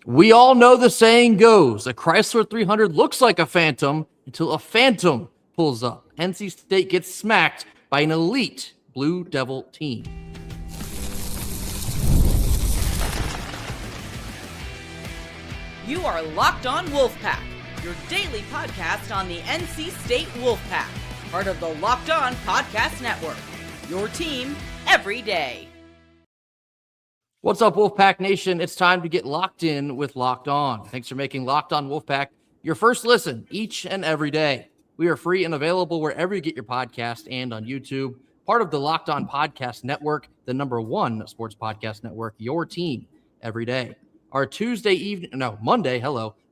We all know the saying goes, a Chrysler 300 looks like a phantom until a phantom pulls up. NC State gets smacked by an elite Blue Devil team. You are Locked On Wolfpack, your daily podcast on the NC State Wolfpack, part of the Locked On Podcast Network, your team every day. What's up, Wolfpack Nation? It's time to get locked in with Locked On. Thanks for making Locked On Wolfpack your first listen each and every day. We are free and available wherever you get your podcast and on YouTube. Part of the Locked On Podcast Network, the #1 sports podcast network, your team every day. Our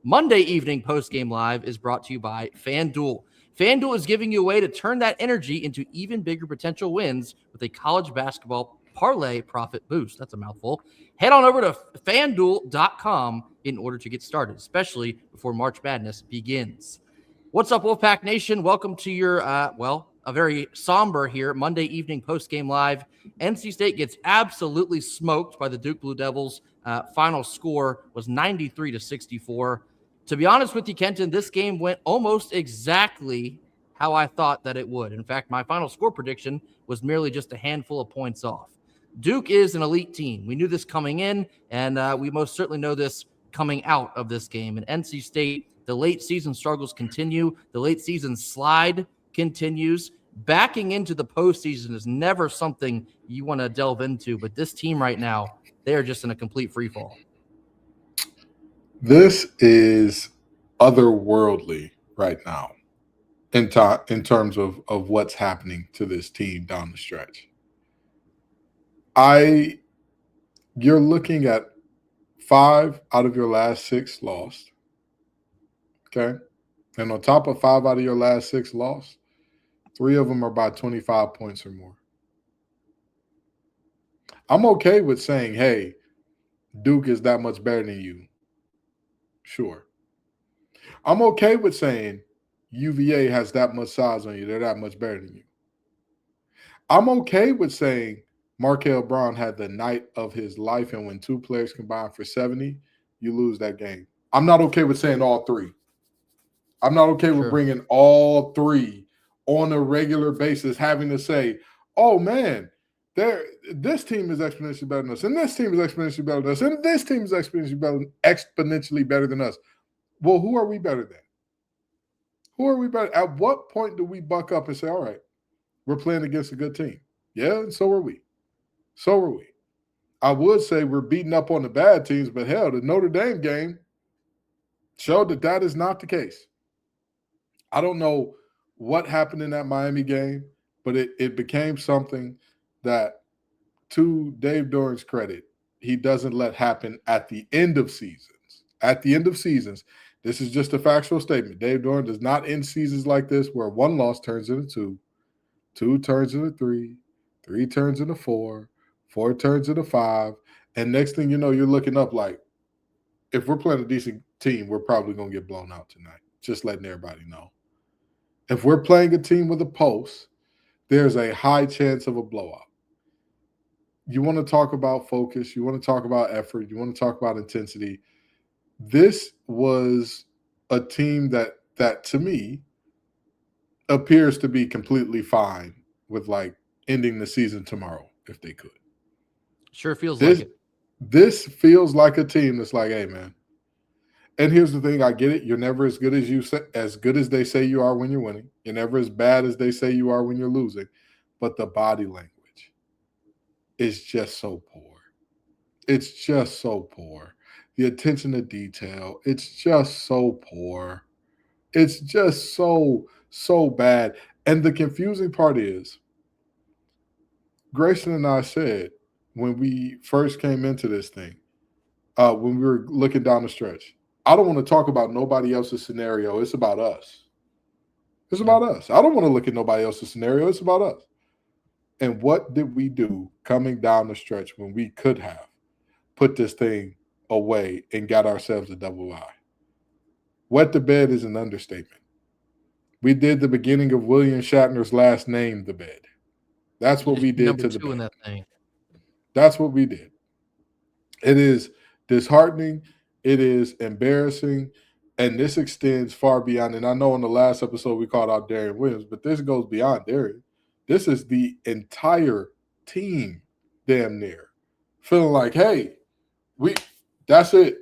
Monday evening post-game live is brought to you by FanDuel. FanDuel is giving you a way to turn that energy into even bigger potential wins with a college basketball parlay profit boost. That's a mouthful. Head on over to FanDuel.com in order to get started, especially before March Madness begins. What's up, Wolfpack Nation? Welcome to your, a very somber here Monday evening post-game live. NC State gets absolutely smoked by the Duke Blue Devils. Final score was 93-64. To be honest with you, Kenton, this game went almost exactly how I thought that it would. In fact, my final score prediction was merely just a handful of points off. Duke is an elite team. We knew this coming in, and we most certainly know this coming out of this game. And NC State, the late season struggles continue. The late season slide continues. Backing into the postseason is never something you want to delve into, but this team right now, they are just in a complete free fall. This is otherworldly right now in terms of what's happening to this team down the stretch. You're looking at 5 out of your last 6 lost. Okay. And on top of 5 out of your last 6 lost, 3 of them are by 25 points or more. I'm okay with saying, hey, Duke is that much better than you. Sure. I'm okay with saying UVA has that much size on you. They're that much better than you. I'm okay with saying Markel Brown had the night of his life, and when 2 players combine for 70, you lose that game. I'm not okay with saying all 3. I'm not okay with bringing all 3 on a regular basis, having to say, oh, man, this team is exponentially better than us, and this team is exponentially better than us, and this team is exponentially better than us. Well, who are we better than? Who are we better? At what point do we buck up and say, all right, we're playing against a good team? Yeah, and so are we. So are we. I would say we're beating up on the bad teams, but hell, the Notre Dame game showed that is not the case. I don't know what happened in that Miami game, but it became something that, to Dave Doeren's credit, he doesn't let happen at the end of seasons. At the end of seasons, this is just a factual statement. Dave Doeren does not end seasons like this where 1 loss turns into 2, 2 turns into 3, 3 turns into 4, 4 turns into 5, and next thing you know, you're looking up like, if we're playing a decent team, we're probably going to get blown out tonight. Just letting everybody know. If we're playing a team with a pulse, there's a high chance of a blowout. You want to talk about focus, you want to talk about effort, you want to talk about intensity. This was a team that to me appears to be completely fine with like ending the season tomorrow if they could. Sure feels like it. This feels like a team that's like, hey, man. And here's the thing, I get it. You're never as good as they say you are when you're winning. You're never as bad as they say you are when you're losing. But the body language is just so poor. It's just so poor. The attention to detail, it's just so poor. It's just so bad. And the confusing part is, Grayson and I said when we first came into this thing, when we were looking down the stretch, I don't want to talk about nobody else's scenario. It's about us. It's about us. I don't want to look at nobody else's scenario. It's about us. And what did we do coming down the stretch when we could have put this thing away and got ourselves a double I? Wet the bed is an understatement. We did the beginning of William Shatner's last name, the bed. That's what we did to the bed. That thing. That's what we did. It is disheartening. It is embarrassing, and this extends far beyond. And I know in the last episode we called out Darian Williams, but this goes beyond Darian. This is the entire team, damn near, feeling like, hey, that's it.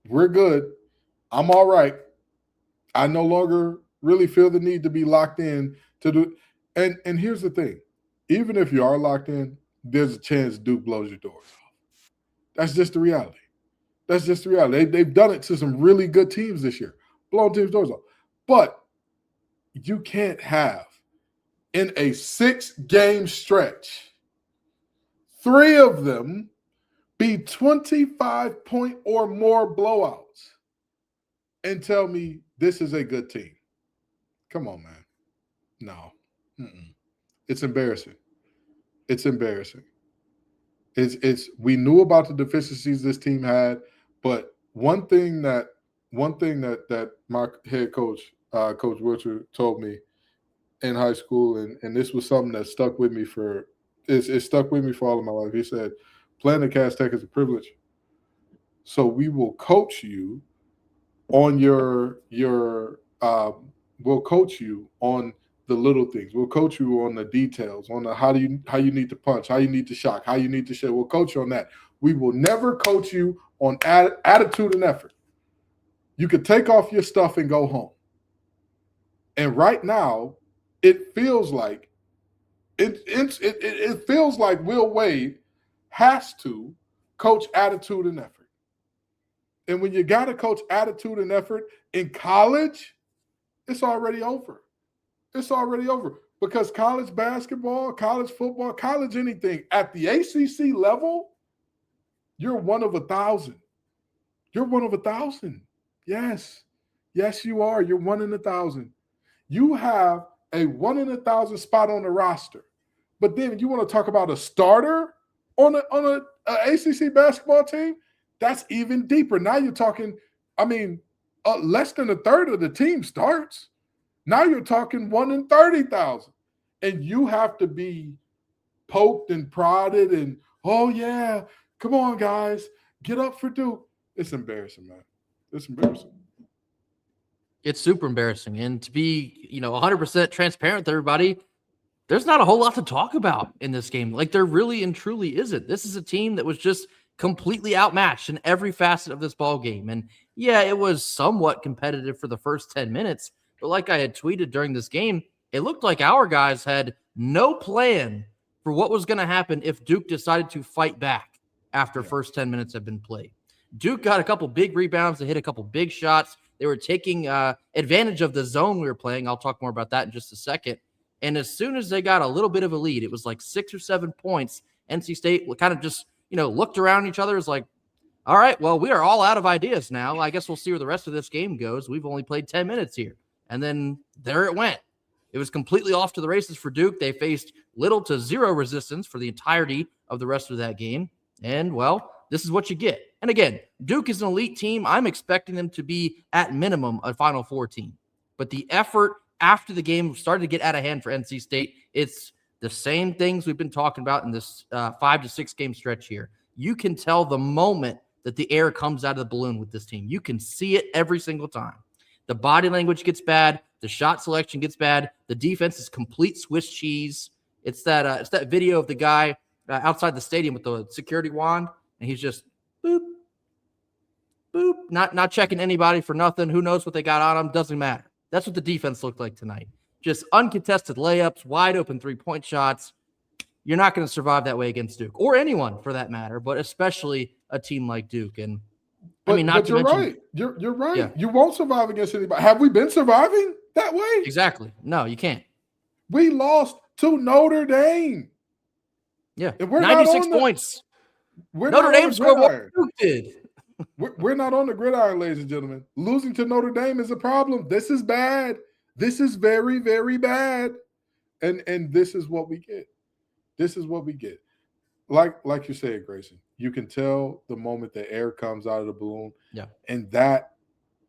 We're good. I'm all right. I no longer really feel the need to be locked in to do. And here's the thing: even if you are locked in, there's a chance Duke blows your doors off. That's just the reality. That's just the reality. They've done it to some really good teams this year, blowing teams' doors off. But you can't have in a 6-game stretch, 3 of them be 25-point or more blowouts and tell me this is a good team. Come on, man. No. It's embarrassing. It's embarrassing. It's we knew about the deficiencies this team had, but one thing that my head coach, Coach Wilcher, told me in high school, and this was something that stuck with me it stuck with me for all of my life. He said, playing at Cass Tech is a privilege. So we will coach you on we'll coach you on the little things. We'll coach you on the details, on the how you need to punch, how you need to shock, how you need to shit. We'll coach you on that. We will never coach you on attitude and effort. You could take off your stuff and go home. And right now, it feels like it feels like Will Wade has to coach attitude and effort. And when you got to coach attitude and effort in college, it's already over. It's already over because college basketball, college football, college anything at the ACC level, you're one of 1,000. You're one of 1,000. Yes. Yes, you are. You're 1 in 1,000. You have a 1 in 1,000 spot on the roster. But then you want to talk about a starter on a ACC basketball team? That's even deeper. Now you're talking, less than a third of the team starts. Now you're talking 1 in 30,000. And you have to be poked and prodded and, oh, yeah, come on, guys, get up for Duke. It's embarrassing, man. It's embarrassing. It's super embarrassing. And to be, 100% transparent with everybody, there's not a whole lot to talk about in this game. Like, there really and truly isn't. This is a team that was just completely outmatched in every facet of this ball game. And yeah, it was somewhat competitive for the first 10 minutes. But like I had tweeted during this game, it looked like our guys had no plan for what was going to happen if Duke decided to fight back after first 10 minutes had been played. Duke got a couple big rebounds. They hit a couple big shots. They were taking advantage of the zone we were playing. I'll talk more about that in just a second. And as soon as they got a little bit of a lead, it was like 6 or 7 points. NC State kind of just, looked around each other. It was like, all right, well, we are all out of ideas now. I guess we'll see where the rest of this game goes. We've only played 10 minutes here. And then there it went. It was completely off to the races for Duke. They faced little to zero resistance for the entirety of the rest of that game. And, well, this is what you get. And again, Duke is an elite team. I'm expecting them to be, at minimum, a Final Four team. But the effort after the game started to get out of hand for NC State. It's the same things we've been talking about in this 5 to 6 game stretch here. You can tell the moment that the air comes out of the balloon with this team. You can see it every single time. The body language gets bad. The shot selection gets bad. The defense is complete Swiss cheese. It's that video of the guy outside the stadium with the security wand, and he's just boop, boop, not checking anybody for nothing. Who knows what they got on him? Doesn't matter. That's what the defense looked like tonight. Just uncontested layups, wide open 3-point shots. You're not going to survive that way against Duke, or anyone for that matter, but especially a team like Duke. And But you're right. You're right. Yeah. You won't survive against anybody. Have we been surviving that way? Exactly. No, you can't. We lost to Notre Dame. Yeah, and we're 96 points. Notre Dame scored what Duke did. We're not on the gridiron, ladies and gentlemen. Losing to Notre Dame is a problem. This is bad. This is very, very bad. And this is what we get. This is what we get. Like you said, Grayson, you can tell the moment the air comes out of the balloon. Yeah. And that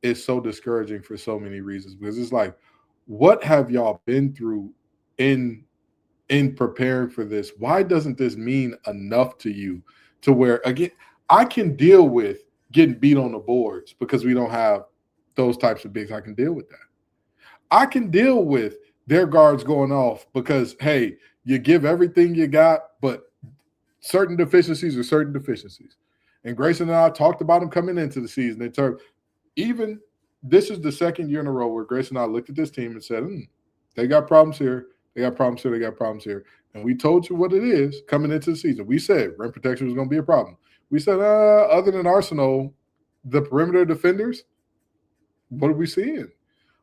is so discouraging for so many reasons, because it's like, what have y'all been through in preparing for this? Why doesn't this mean enough to you to where, again, I can deal with getting beat on the boards because we don't have those types of bigs. I can deal with that. I can deal with their guards going off because, hey, you give everything you got, but certain deficiencies are certain deficiencies. And Grayson and I talked about them coming into the season. In terms, even this is the second year in a row where Grayson and I looked at this team and said, they got problems here. They got problems here. They got problems here. And we told you what it is coming into the season. We said rim protection was going to be a problem. We said, other than Arsenal, the perimeter defenders, what are we seeing?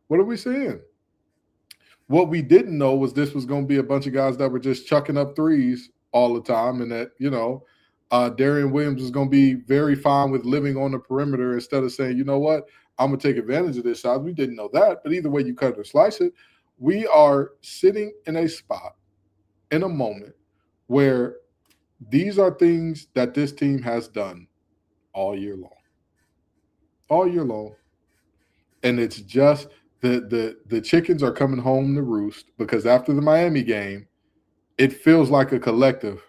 What are we seeing? What we didn't know was this was going to be a bunch of guys that were just chucking up threes all the time, and that, Darian Williams is going to be very fine with living on the perimeter instead of saying, you know what, I'm going to take advantage of this shot. We didn't know that, but either way you cut it or slice it, we are sitting in a spot, in a moment, where these are things that this team has done all year long. All year long. And it's just the chickens are coming home to roost because after the Miami game, it feels like a collective,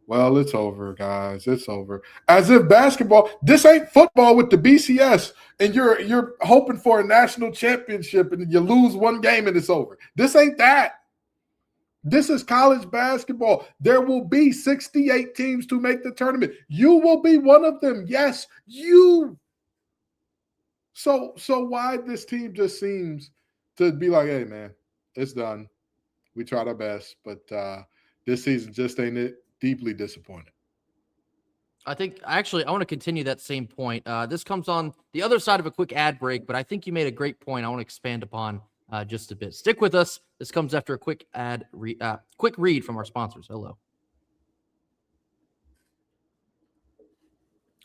well, it's over, guys. It's over. As if basketball, this ain't football with the BCS, and you're hoping for a national championship and you lose one game and it's over. This ain't that. This is college basketball. There will be 68 teams to make the tournament. You will be one of them. Yes, you. So why this team just seems to be like, hey, man, it's done. We tried our best, but this season just ain't it. Deeply disappointed. I want to continue that same point. This comes on the other side of a quick ad break, but I think you made a great point I want to expand upon just a bit. Stick with us. This comes after a quick read from our sponsors. Hello.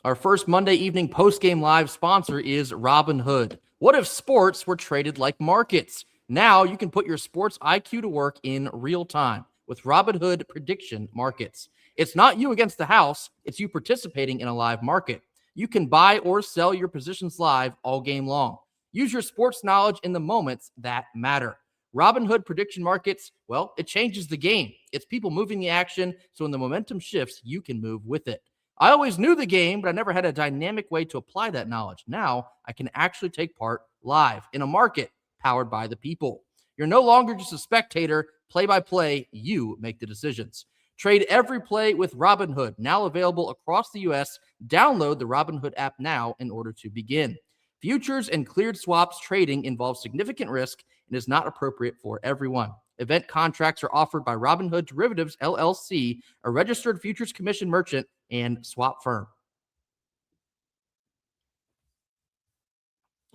Our first Monday evening post-game live sponsor is Robinhood. What if sports were traded like markets? Now you can put your sports IQ to work in real time with Robinhood prediction markets. It's not you against the house, it's you participating in a live market. You can buy or sell your positions live all game long. Use your sports knowledge in the moments that matter. Robinhood prediction markets, well, it changes the game. It's people moving the action, so when the momentum shifts, you can move with it. I always knew the game, but I never had a dynamic way to apply that knowledge. Now I can actually take part live in a market powered by the people. You're no longer just a spectator. Play-by-play, you make the decisions. Trade every play with Robinhood, now available across the U.S. Download the Robinhood app now in order to begin. Futures and cleared swaps trading involves significant risk and is not appropriate for everyone. Event contracts are offered by Robinhood Derivatives, LLC, a registered futures commission merchant and swap firm.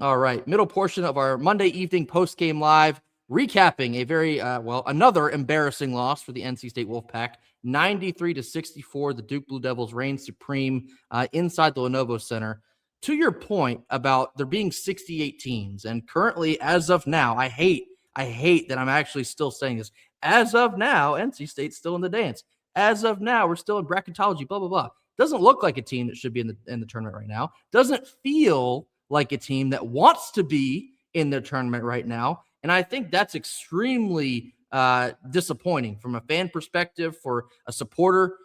All right, middle portion of our Monday evening post-game live. Recapping a very, another embarrassing loss for the NC State Wolfpack, 93-64. The Duke Blue Devils reign supreme inside the Lenovo Center. To your point about there being 68 teams, and currently, as of now, I hate that I'm actually still saying this. As of now, NC State's still in the dance. As of now, we're still in bracketology, blah, blah, blah. Doesn't look like a team that should be in the tournament right now. Doesn't feel like a team that wants to be in the tournament right now. And I think that's extremely disappointing from a fan perspective, for a supporter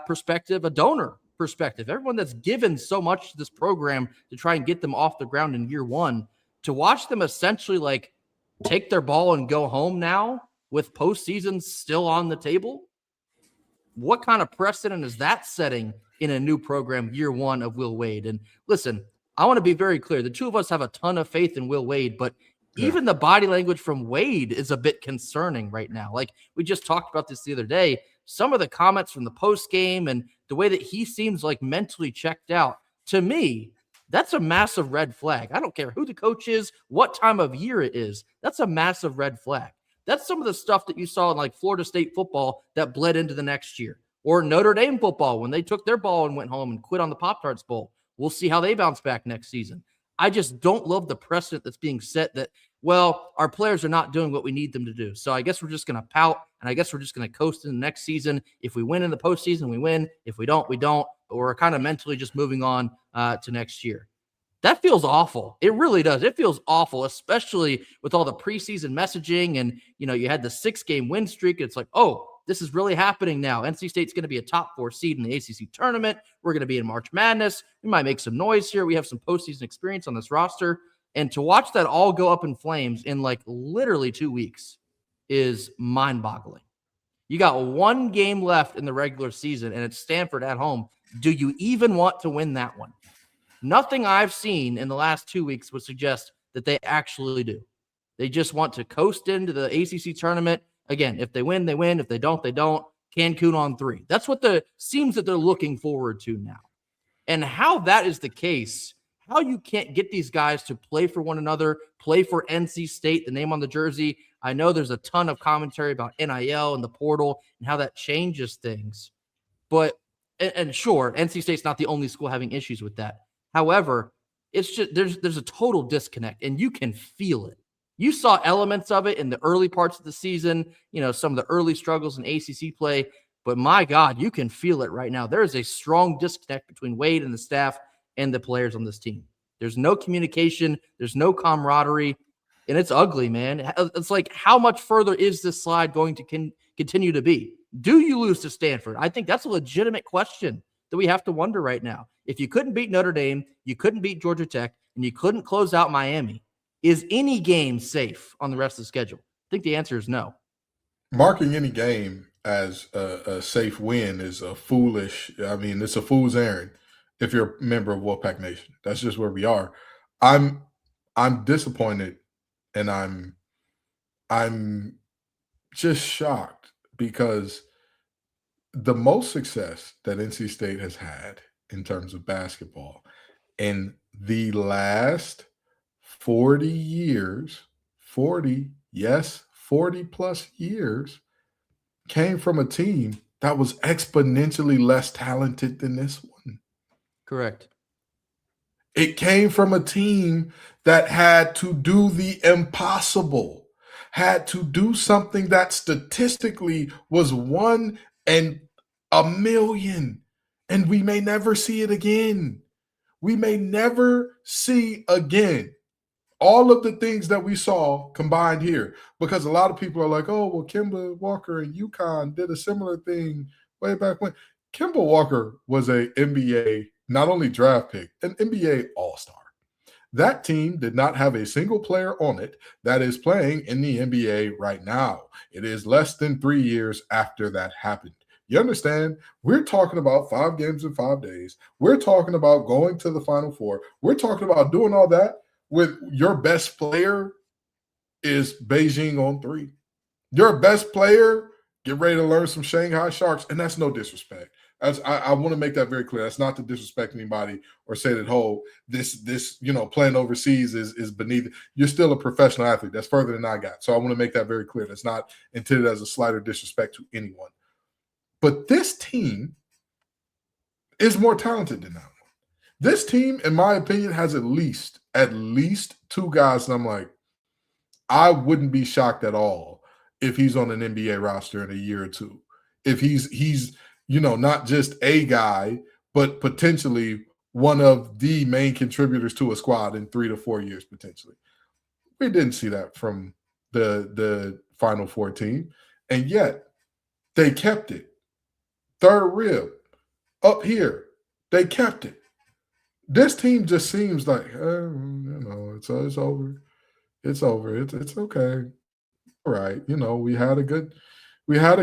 perspective, a donor perspective. Everyone that's given so much to this program to try and get them off the ground in year one, to watch them essentially like take their ball and go home now with postseason still on the table. What kind of precedent is that setting in a new program year one of Will Wade? And listen, I want to be very clear. The two of us have a ton of faith in Will Wade, but even the body language from Wade is a bit concerning right now. Like we just talked about this the other day, some of the comments from the post game and the way that he seems like mentally checked out, to me, that's a massive red flag. I don't care who the coach is, what time of year it is. That's a massive red flag. That's some of the stuff that you saw in like Florida State football that bled into the next year, or Notre Dame football when they took their ball and went home and quit on the Pop-Tarts Bowl. We'll see how they bounce back next season. I just don't love the precedent that's being set that, well, our players are not doing what we need them to do. So I guess we're just going to pout, and I guess we're just going to coast in the next season. If we win in the postseason, we win. If we don't, we don't. But we're kind of mentally just moving on to next year. That feels awful. It really does. It feels awful, especially with all the preseason messaging and, you had the 6-game win streak. It's like, oh, this is really happening now. NC State's going to be a top 4 seed in the ACC tournament. We're going to be in March Madness. We might make some noise here. We have some postseason experience on this roster. And to watch that all go up in flames in like literally 2 weeks is mind-boggling. You got 1 game left in the regular season, and it's Stanford at home. Do you even want to win that one? Nothing I've seen in the last 2 weeks would suggest that they actually do. They just want to coast into the ACC tournament. Again, if they win, they win. If they don't, they don't. Cancun on 3. That's what seems that they're looking forward to now. And how that is the case, how you can't get these guys to play for one another, play for NC State, the name on the jersey. I know there's a ton of commentary about NIL and the portal and how that changes things. But, and sure, NC State's not the only school having issues with that. However, it's just there's a total disconnect, and you can feel it. You saw elements of it in the early parts of the season, some of the early struggles in ACC play, but my God, you can feel it right now. There is a strong disconnect between Wade and the staff and the players on this team. There's no communication. There's no camaraderie, and it's ugly, man. It's like, how much further is this slide going to continue to be? Do you lose to Stanford? I think that's a legitimate question that we have to wonder right now. If you couldn't beat Notre Dame, you couldn't beat Georgia Tech, and you couldn't close out Miami, is any game safe on the rest of the schedule? I think the answer is no. Marking any game as a safe win is it's a fool's errand if you're a member of Wolfpack Nation. That's just where we are. I'm disappointed, and I'm just shocked because the most success that NC State has had in terms of basketball in the last 40 years, 40 plus years, came from a team that was exponentially less talented than this one. Correct. It came from a team that had to do the impossible, had to do something that statistically was 1 in a million, and we may never see it again. We may never see again all of the things that we saw combined here, because a lot of people are like, oh, well, Kemba Walker and UConn did a similar thing way back when. Kemba Walker was a NBA, not only draft pick, an NBA all-star. That team did not have a single player on it that is playing in the NBA right now. It is less than 3 years after that happened. You understand? We're talking about 5 games in 5 days. We're talking about going to the Final Four. We're talking about doing all that with your best player is Beijing on 3. Your best player, get ready to learn some Shanghai Sharks, and that's no disrespect. I want to make that very clear. That's not to disrespect anybody or say that, this playing overseas is beneath it. You're still a professional athlete. That's further than I got. So I want to make that very clear. That's not intended as a slight or disrespect to anyone. But this team is more talented than that one. This team, in my opinion, has at least 2 guys, and I'm like, I wouldn't be shocked at all if he's on an NBA roster in a year or 2. If he's not just a guy, but potentially one of the main contributors to a squad in 3 to 4 years, potentially. We didn't see that from the Final Four team, and yet they kept it. 3rd rib up here, they kept it. This team just seems like, it's over. It's over. It's okay. All right. We had a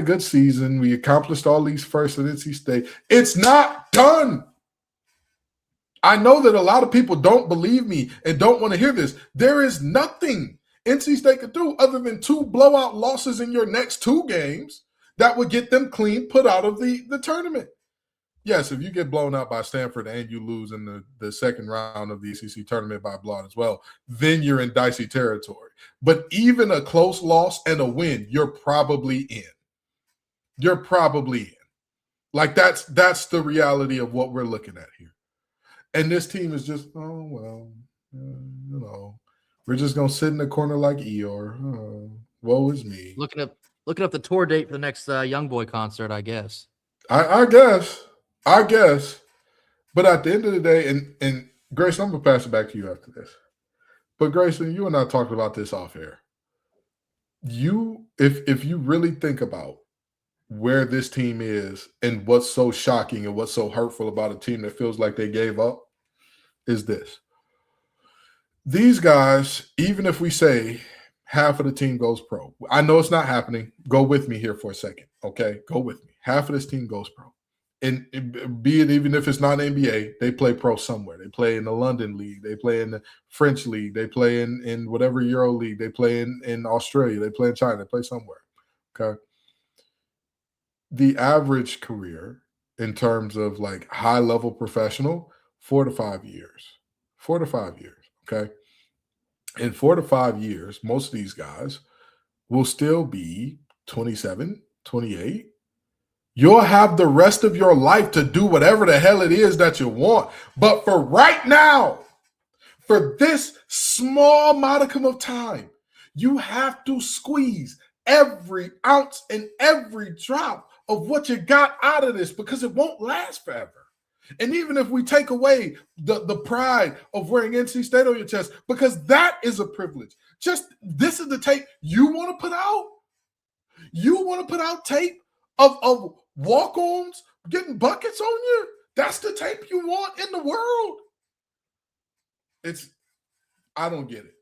good season. We accomplished all these firsts at NC State. It's not done. I know that a lot of people don't believe me and don't want to hear this. There is nothing NC State could do other than 2 blowout losses in your next 2 games that would get them clean put out of the tournament. Yes, if you get blown out by Stanford and you lose in the second round of the ACC tournament by blowout as well, then you're in dicey territory. But even a close loss and a win, you're probably in. You're probably in. Like, that's the reality of what we're looking at here. And this team is just, we're just going to sit in the corner like Eeyore. Woe is me. Looking up the tour date for the next Youngboy concert, I guess. I guess. But at the end of the day, and Grayson, I'm going to pass it back to you after this. But Grayson, you and I talked about this off air. If you really think about where this team is and what's so shocking and what's so hurtful about a team that feels like they gave up is this. These guys, even if we say half of the team goes pro, I know it's not happening. Go with me here for a second, okay? Go with me. Half of this team goes pro. And be it even if it's not NBA, they play pro somewhere. They play in the London League. They play in the French League. They play in whatever Euro League. They play in Australia. They play in China. They play somewhere, okay? The average career in terms of like high-level professional, 4 to 5 years. 4 to 5 years, okay? In 4 to 5 years, most of these guys will still be 27, 28. You'll have the rest of your life to do whatever the hell it is that you want. But for right now, for this small modicum of time, you have to squeeze every ounce and every drop of what you got out of this because it won't last forever. And even if we take away the pride of wearing NC State on your chest, because that is a privilege. Just this is the tape you want to put out. You want to put out tape of walk-ons getting buckets on you? That's the tape you want in the world. I don't get it.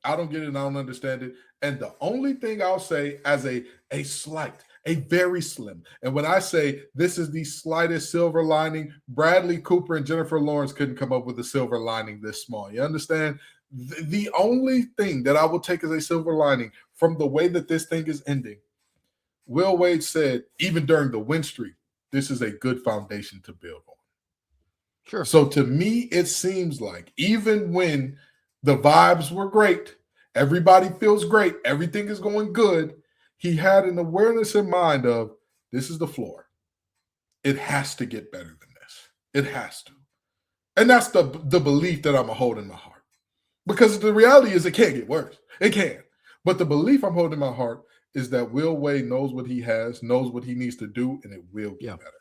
I don't get it and I don't understand it. And the only thing I'll say as a slight, a very slim, and when I say this is the slightest silver lining, Bradley Cooper and Jennifer Lawrence couldn't come up with a silver lining this small. You understand? The only thing that I will take as a silver lining from the way that this thing is ending, Will Wade said, even during the win streak, this is a good foundation to build on. Sure. So to me, it seems like even when the vibes were great, everybody feels great, everything is going good, he had an awareness in mind of this is the floor. It has to get better than this. It has to. And that's the belief that I'm holding in my heart. Because the reality is it can't get worse. It can. But the belief I'm holding in my heart is that Will Wade knows what he has, knows what he needs to do, and it will get better.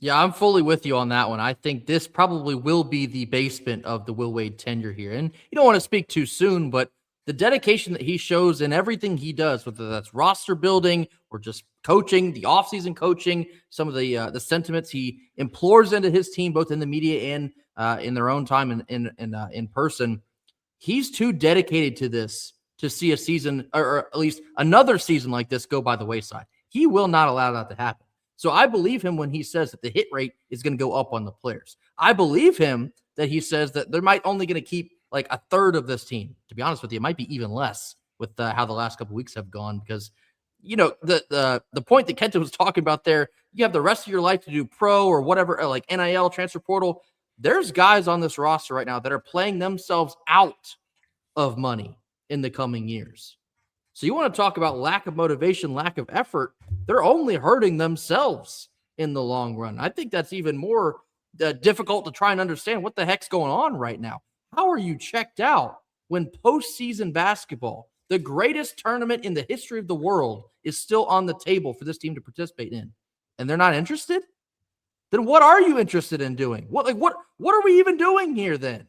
Yeah, I'm fully with you on that one. I think this probably will be the basement of the Will Wade tenure here. And you don't want to speak too soon, but the dedication that he shows in everything he does, whether that's roster building or just coaching, the offseason coaching, some of the sentiments he implores into his team, both in the media and in their own time and in person, he's too dedicated to this to see a season or at least another season like this go by the wayside. He will not allow that to happen. So I believe him when he says that the hit rate is going to go up on the players. I believe him that he says that they're only going to keep like a third of this team. To be honest with you, it might be even less with how the last couple of weeks have gone because, you know, the point that Kenta was talking about there, you have the rest of your life to do pro or whatever, like NIL, transfer portal. There's guys on this roster right now that are playing themselves out of money in the coming years. So you want to talk about lack of motivation, lack of effort. They're only hurting themselves in the long run. I think that's even more difficult to try and understand what the heck's going on right now. How are you checked out when postseason basketball, the greatest tournament in the history of the world, is still on the table for this team to participate in, and they're not interested? Then what are you interested in doing? What are we even doing here then?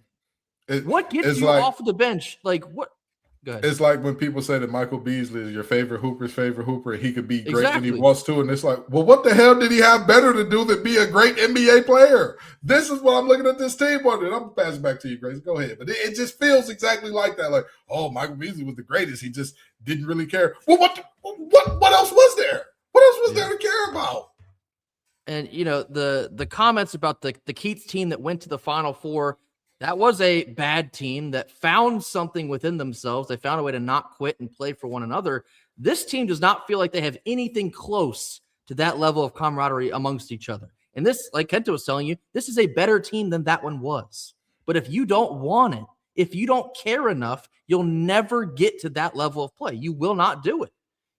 What gets you off of the bench? Like what? It's like when people say that Michael Beasley is your favorite Hooper, and he could be great when he wants to. And it's like, well, what the hell did he have better to do than be a great NBA player? This is what I'm looking at this team on. And I'm going to pass it back to you, Grace. Go ahead. But it just feels exactly like that. Like, oh, Michael Beasley was the greatest. He just didn't really care. Well, what else was there? What else was there to care about? And, you know, the comments about the Keats team that went to the Final Four, that was a bad team that found something within themselves. They found a way to not quit and play for one another. This team does not feel like they have anything close to that level of camaraderie amongst each other. And this, like Kenta was telling you, this is a better team than that one was. But if you don't want it, if you don't care enough, you'll never get to that level of play. You will not do it.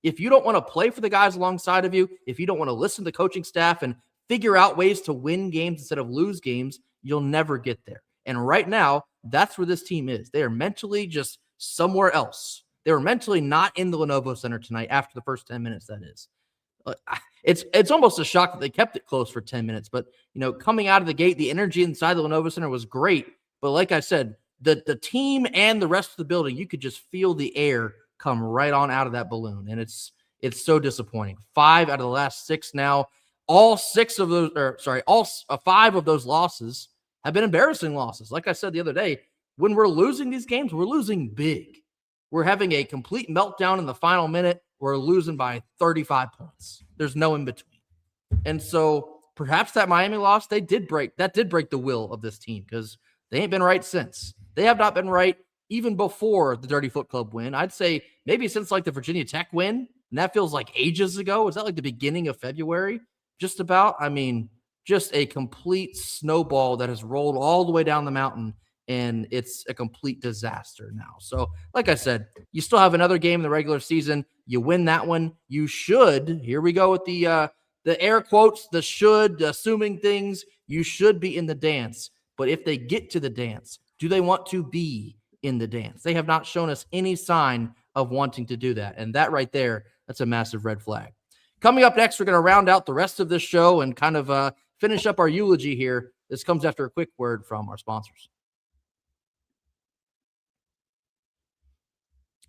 If you don't want to play for the guys alongside of you, if you don't want to listen to the coaching staff and figure out ways to win games instead of lose games, you'll never get there. And right now, that's where this team is. They are mentally just somewhere else. They were mentally not in the Lenovo Center tonight after the first 10 minutes, that is. It's almost a shock that they kept it close for 10 minutes. But, you know, coming out of the gate, the energy inside the Lenovo Center was great. But like I said, the team and the rest of the building, you could just feel the air come right on out of that balloon. And it's It's so disappointing. 5 out of the last 6 now. All 5 of those losses have been embarrassing losses. Like I said the other day, when we're losing these games, we're losing big. We're having a complete meltdown in the final minute. We're losing by 35 points. There's no in between. And so perhaps that Miami loss, that did break the will of this team, because they ain't been right since. They have not been right even before the Dirty Foot Club win. I'd say maybe since like the Virginia Tech win, and that feels like ages ago. Is that like the beginning of February? Just about. I mean, just a complete snowball that has rolled all the way down the mountain, and it's a complete disaster now. So, like I said, you still have another game in the regular season. You win that one. You should. Here we go with the air quotes, the should, assuming things. You should be in the dance. But if they get to the dance, do they want to be in the dance? They have not shown us any sign of wanting to do that. And that right there, that's a massive red flag. Coming up next, we're going to round out the rest of this show and kind of finish up our eulogy here. This comes after a quick word from our sponsors.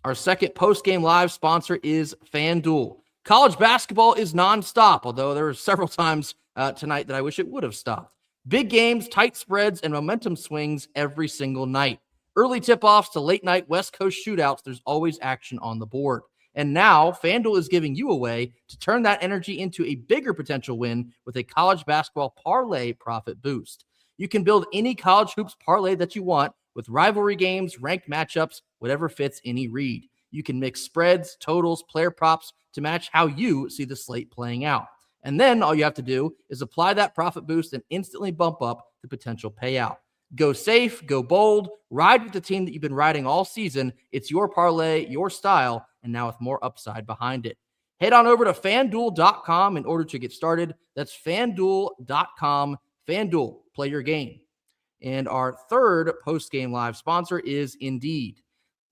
Our second post-game live sponsor is FanDuel. College basketball is nonstop, although there were several times tonight that I wish it would have stopped. Big games, tight spreads, and momentum swings every single night. Early tip-offs to late-night West Coast shootouts, there's always action on the board. And now, FanDuel is giving you a way to turn that energy into a bigger potential win with a college basketball parlay profit boost. You can build any college hoops parlay that you want with rivalry games, ranked matchups, whatever fits any read. You can mix spreads, totals, player props to match how you see the slate playing out. And then all you have to do is apply that profit boost and instantly bump up the potential payout. Go safe, go bold, ride with the team that you've been riding all season. It's your parlay, your style, and now with more upside behind it. Head on over to FanDuel.com in order to get started. That's FanDuel.com. FanDuel, play your game. And our third post-game live sponsor is Indeed.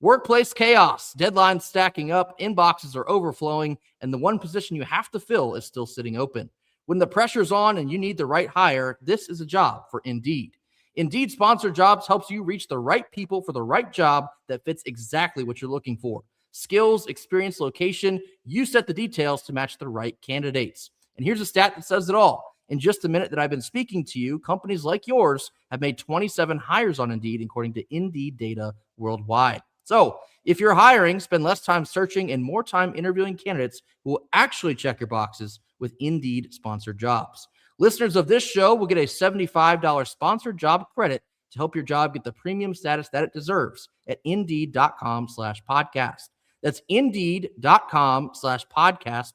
Workplace chaos, deadlines stacking up, inboxes are overflowing, and the one position you have to fill is still sitting open. When the pressure's on and you need the right hire, this is a job for Indeed. Indeed Sponsored Jobs helps you reach the right people for the right job that fits exactly what you're looking for. Skills, experience, location, you set the details to match the right candidates. And here's a stat that says it all. In just a minute that I've been speaking to you, companies like yours have made 27 hires on Indeed, according to Indeed data worldwide. So if you're hiring, spend less time searching and more time interviewing candidates who will actually check your boxes with Indeed Sponsored Jobs. Listeners of this show will get a $75 sponsored job credit to help your job get the premium status that it deserves at Indeed.com/podcast. That's Indeed.com/podcast, PODCAST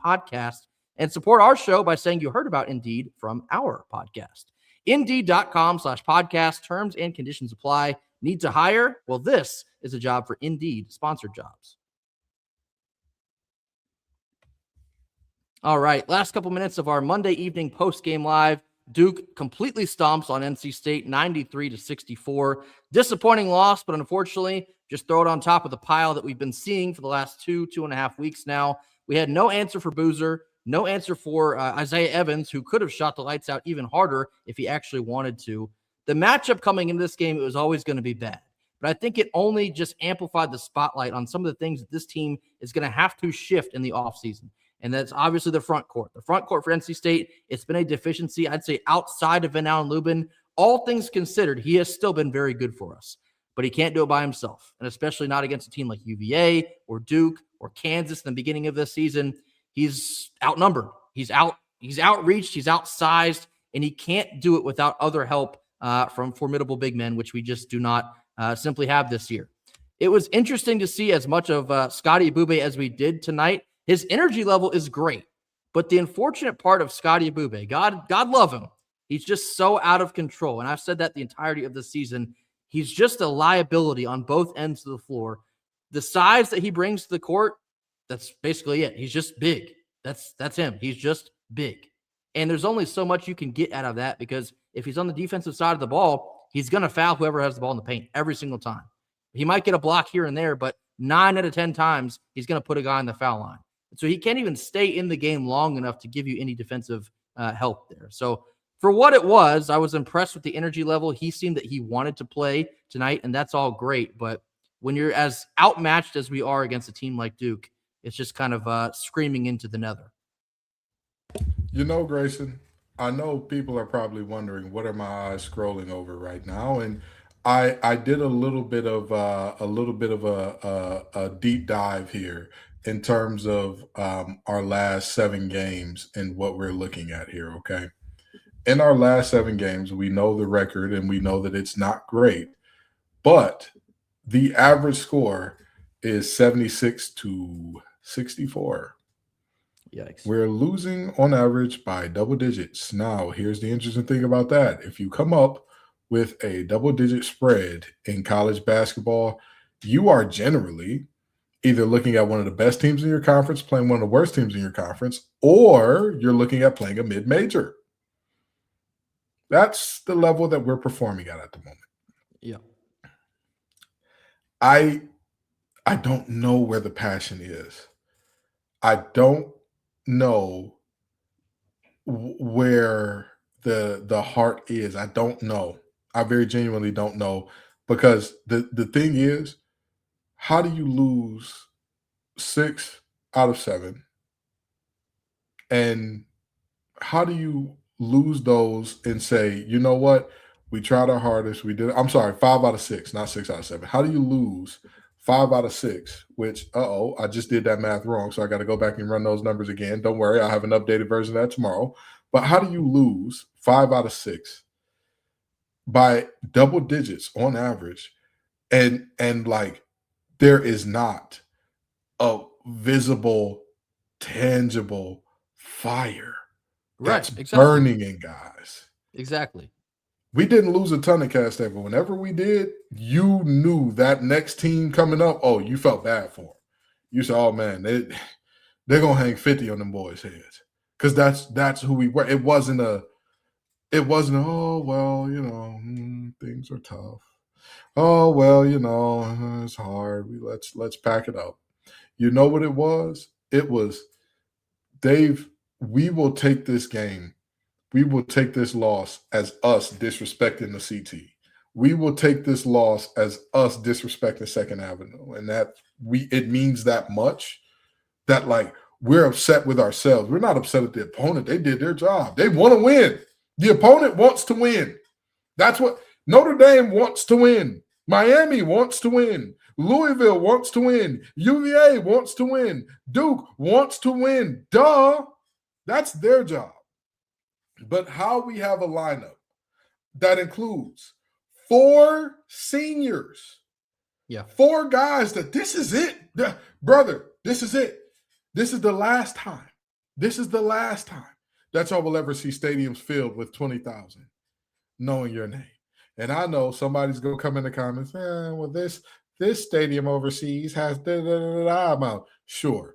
podcast. And support our show by saying you heard about Indeed from our podcast. Indeed.com/podcast. Terms and conditions apply. Need to hire? Well, this is a job for Indeed Sponsored Jobs. All right, last couple minutes of our Monday evening post-game live. Duke completely stomps on NC State, 93-64. Disappointing loss, but unfortunately, just throw it on top of the pile that we've been seeing for the last 2.5 weeks now. We had no answer for Boozer, no answer for Isaiah Evans, who could have shot the lights out even harder if he actually wanted to. The matchup coming into this game, it was always going to be bad. But I think it only just amplified the spotlight on some of the things that this team is going to have to shift in the offseason. And that's obviously the front court. The front court for NC State, it's been a deficiency, I'd say, outside of Van Allen Lubin. All things considered, he has still been very good for us. But he can't do it by himself, and especially not against a team like UVA or Duke or Kansas in the beginning of this season. He's outnumbered. He's outreached. He's outsized, and he can't do it without other help from formidable big men, which we just do not simply have this year. It was interesting to see as much of Scotty Ebube as we did tonight. His energy level is great, but the unfortunate part of Scotty Ebube, God love him, he's just so out of control. And I've said that the entirety of the season. He's just a liability on both ends of the floor. The size that he brings to the court, that's basically it. He's just big. That's him. He's just big. And there's only so much you can get out of that, because if he's on the defensive side of the ball, he's going to foul whoever has the ball in the paint every single time. He might get a block here and there, but 9 out of 10 times, he's going to put a guy in the foul line. So he can't even stay in the game long enough to give you any defensive help there. So for what it was, I was impressed with the energy level. He seemed that he wanted to play tonight, and that's all great. But when you're as outmatched as we are against a team like Duke, it's just kind of screaming into the nether. You know, Grayson, I know people are probably wondering what are my eyes scrolling over right now, and I did a little bit of a deep dive here in terms of our last 7 games and what we're looking at here. Okay, in our last 7 games, we know the record and we know that it's not great, but the average score is 76-64. Yikes. We're losing on average by double digits. Now, here's the interesting thing about that. If you come up with a double-digit spread in college basketball, you are generally either looking at one of the best teams in your conference, playing one of the worst teams in your conference, or you're looking at playing a mid-major. That's the level that we're performing at the moment. Yeah. I don't know where the passion is. I don't know where the heart is. I don't know. I very genuinely don't know, because the thing is, how do you lose 6 out of 7? And how do you lose those and say, you know what? We tried our hardest. We did. I'm sorry, 5 out of 6, not 6 out of 7. How do you lose 5 out of 6, which, I just did that math wrong. So I got to go back and run those numbers again. Don't worry. I'll have an updated version of that tomorrow. But how do you lose 5 out of 6 by double digits on average? And like, there is not a visible, tangible fire that's burning in guys. Exactly. We didn't lose a ton of cast but whenever we did, you knew that next team coming up, you felt bad for them. You said, oh man, they're gonna hang 50 on them boys' heads. Because that's who we were. It wasn't oh well, things are tough. Oh well, it's hard. Let's pack it up. You know what it was? It was, Dave, we will take this game. We will take this loss as us disrespecting the CT. We will take this loss as us disrespecting Second Avenue. And it means that much that, like, we're upset with ourselves. We're not upset at the opponent. They did their job. They want to win. The opponent wants to win. That's what Notre Dame wants to win. Miami wants to win. Louisville wants to win. UVA wants to win. Duke wants to win. Duh. That's their job. But how we have a lineup that includes 4 seniors. Yeah. 4 guys that this is it. Brother, this is it. This is the last time. This is the last time that y'all will ever see stadiums filled with 20,000 knowing your name. And I know somebody's going to come in the comments, well, this stadium overseas has da-da-da-da amount. Sure.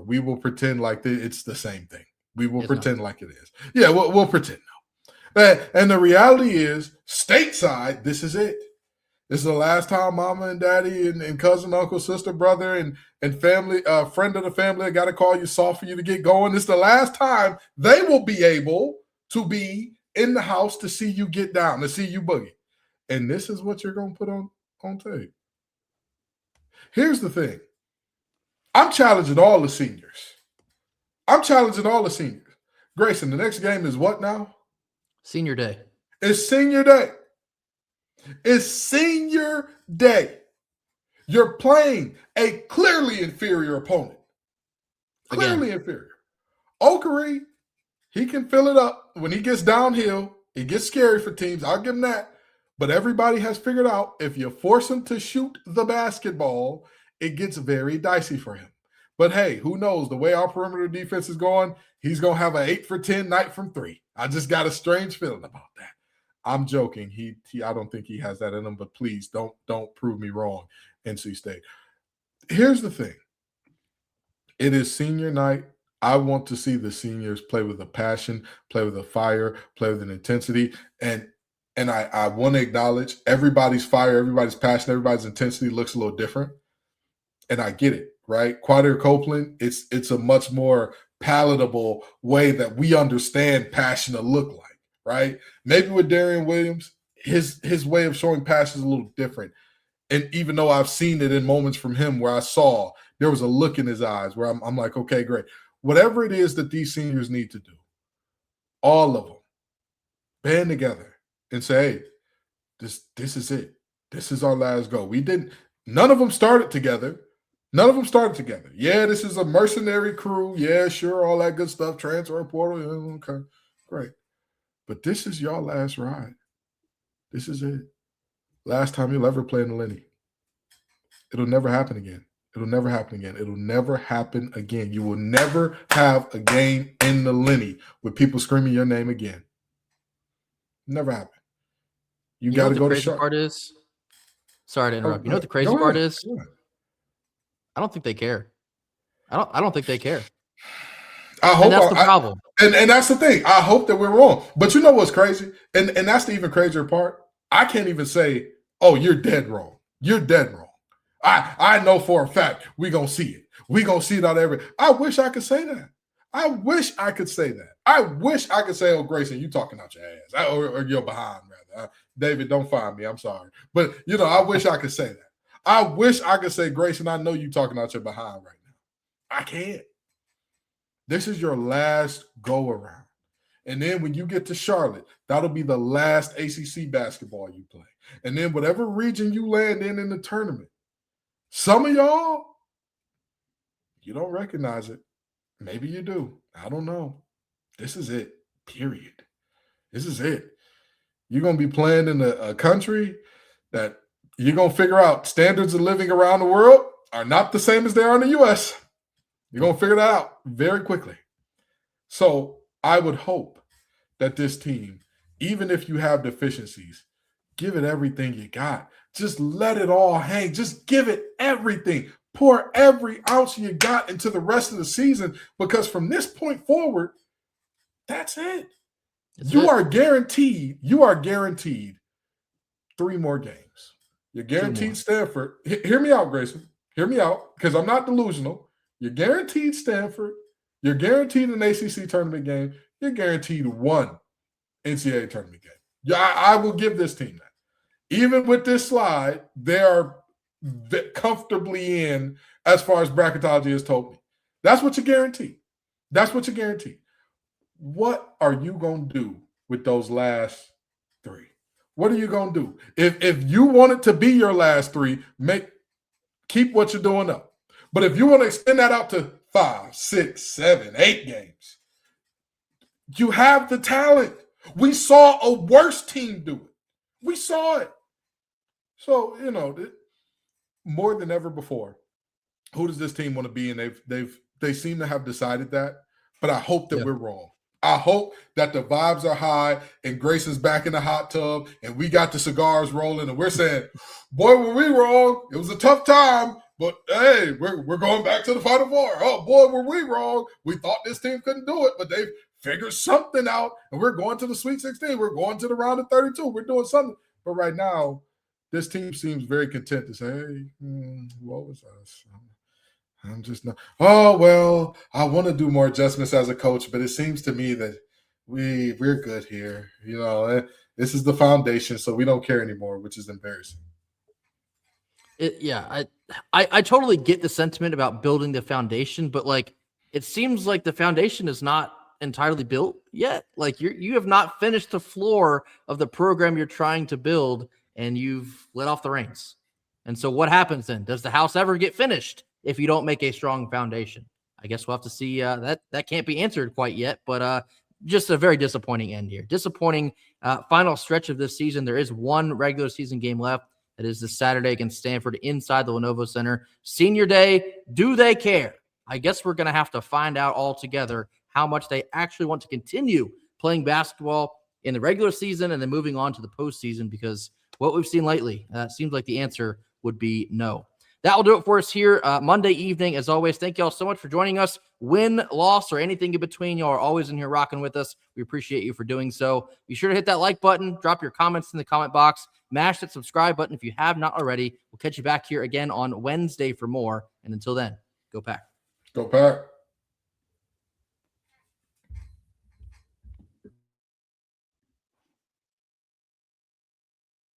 We will pretend like it's the same thing. We will pretend like it is. Yeah, we'll pretend now. And the reality is, stateside, this is it. This is the last time mama and daddy and cousin, uncle, sister, brother, and family, friend of the family, I got to call you soft for you to get going. This is the last time they will be able to be in the house to see you get down, to see you boogie. And this is what you're going to put on tape. Here's the thing. I'm challenging all the seniors. Grayson, the next game is what now? Senior day. It's senior day. You're playing a clearly inferior opponent. Clearly inferior. Oakary, he can fill it up. When he gets downhill, it gets scary for teams. I'll give him that. But everybody has figured out if you force him to shoot the basketball, it gets very dicey for him. But hey, who knows? The way our perimeter defense is going, he's going to have an 8 for 10 night from 3. I just got a strange feeling about that. I'm joking. I don't think he has that in him, but please don't prove me wrong, NC State. Here's the thing. It is senior night. I want to see the seniors play with a passion, play with a fire, play with an intensity. And I want to acknowledge everybody's fire, everybody's passion, everybody's intensity looks a little different. And I get it, right? Quadir Copeland, it's a much more palatable way that we understand passion to look like, right? Maybe with Darian Williams, his way of showing passion is a little different. And even though I've seen it in moments from him where I saw there was a look in his eyes where I'm like, okay, great. Whatever it is that these seniors need to do, all of them, band together and say, hey, this is it. This is our last go. None of them started together. Yeah, this is a mercenary crew. Yeah, sure, all that good stuff. Transfer portal. Yeah, okay, great. But this is your last ride. This is it. Last time you'll ever play in the Lenny. It'll never happen again. You will never have a game in the Lenny with people screaming your name again. Never happen. You got to go to Charlotte. Part is, sorry to interrupt. You know what the crazy part is? I don't think they care. I don't think they care. I hope and that's the problem. And that's the thing. I hope that we're wrong. But you know what's crazy? And that's the even crazier part. I can't even say, oh, you're dead wrong. You're dead wrong. I know for a fact we're going to see it. We're going to see it out every. I wish I could say that. I wish I could say, oh, Grayson, you talking out your ass. Or you're behind, rather. David, don't find me. I'm sorry. But, I wish I could say that. I wish I could say, Grayson, I know you talking out your behind right now. I can't. This is your last go around. And then when you get to Charlotte, that'll be the last ACC basketball you play. And then whatever region you land in the tournament, some of y'all, you don't recognize it. Maybe you do. I don't know. This is it, period. This is it. You're going to be playing in a country that you're going to figure out standards of living around the world are not the same as they are in the U.S. You're going to figure that out very quickly. So I would hope that this team, even if you have deficiencies, give it everything you got. Just let it all hang. Just give it everything. Pour every ounce you got into the rest of the season, because from this point forward, that's it. You are guaranteed 3 more games. You're guaranteed Stanford. Hear me out, Grayson. Hear me out, because I'm not delusional. You're guaranteed Stanford. You're guaranteed an ACC tournament game. You're guaranteed 1 NCAA tournament game. Yeah, I will give this team that. Even with this slide, they are comfortably in as far as bracketology has told me. That's what you guarantee. What are you going to do with those last 3? What are you going to do? If you want it to be your last 3, keep what you're doing up. But if you want to extend that out to 5, 6, 7, 8 games, you have the talent. We saw a worse team do it. We saw it. So, more than ever before, who does this team want to be? And they seem to have decided that. But I hope that we're wrong. I hope that the vibes are high and Grayson's back in the hot tub and we got the cigars rolling and we're saying, boy, were we wrong. It was a tough time, but hey, we're going back to the Final Four. Oh, boy, were we wrong. We thought this team couldn't do it, but they've figured something out and we're going to the Sweet 16. We're going to the round of 32. We're doing something. But right now, this team seems very content to say, hey, what was us? I'm just not. Oh, well, I want to do more adjustments as a coach, but it seems to me that we're good here. This is the foundation, so we don't care anymore, which is embarrassing. I totally get the sentiment about building the foundation, but it seems like the foundation is not entirely built yet. You have not finished the floor of the program you're trying to build, and you've let off the reins. And so what happens then? Does the house ever get finished if you don't make a strong foundation? I guess we'll have to see. That can't be answered quite yet, but just a very disappointing end here. Disappointing final stretch of this season. There is 1 regular season game left. That is this Saturday against Stanford inside the Lenovo Center. Senior day, do they care? I guess we're going to have to find out all together how much they actually want to continue playing basketball in the regular season and then moving on to the postseason, because what we've seen lately seems like the answer would be no. That will do it for us here Monday evening. As always, thank you all so much for joining us. Win, loss, or anything in between, you all are always in here rocking with us. We appreciate you for doing so. Be sure to hit that like button. Drop your comments in the comment box. Mash that subscribe button if you have not already. We'll catch you back here again on Wednesday for more. And until then, go Pack. Go Pack.